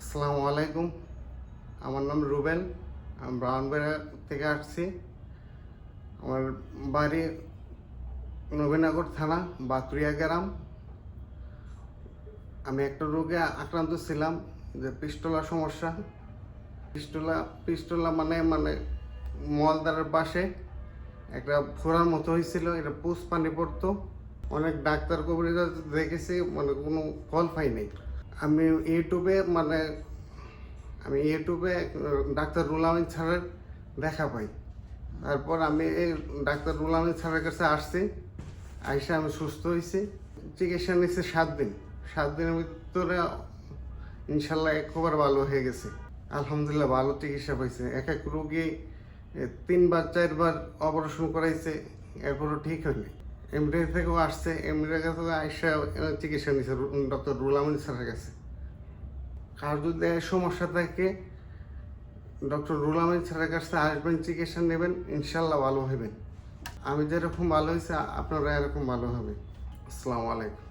আসসালামু আলাইকুম। আমার নাম রুবেল। আমি ব্রাউনবাড়িয়া থেকে আসছি। আমার বাড়ি নবীনগর থানা, বাতুরিয়া গ্রাম। আমি একটা রোগে আক্রান্ত ছিলাম, যে পিস্টলা সমস্যা। পিস্টলা মানে মলদ্বারের পাশে একটা ফোড়ার মতো হয়েছিল, এটা পুষ পানি পড়তো। অনেক ডাক্তার কবিরাজ দেখেছি, কোনো ফল পাই নাই। আমি ইউটিউবে ডাক্তার রুহুল আমিন স্যারের দেখা পাই। তারপর আমি এই ডাক্তার রুহুল আমিন স্যারের কাছে আসছি। আইসা আমি সুস্থ হয়েছি। চিকিৎসা নিচ্ছে 7 দিন। 7 দিনের ভিতরে ইনশাল্লাহ একবার ভালো হয়ে গেছে। আলহামদুলিল্লাহ ভালো চিকিৎসা পাইছে। এক রোগী 3বার 4বার অপারেশন করাইছে, এরপরও ঠিক হয়নি। এমডি থেকেও আসছে, এমডির কাছে আইসা চিকিৎসা নিচ্ছে ডক্টর রুহুল আমিন স্যারের কাছে। কার যদি সমস্যা থাকে ডক্টর রুহুল আমিন স্যারের কাছে আসবেন, চিকিৎসা নেবেন, ইনশাল্লাহ ভালো হবেন। আমি যেরকম ভালো হয়েছে আপনারা এরকম ভালো হবে। আসসালামু আলাইকুম।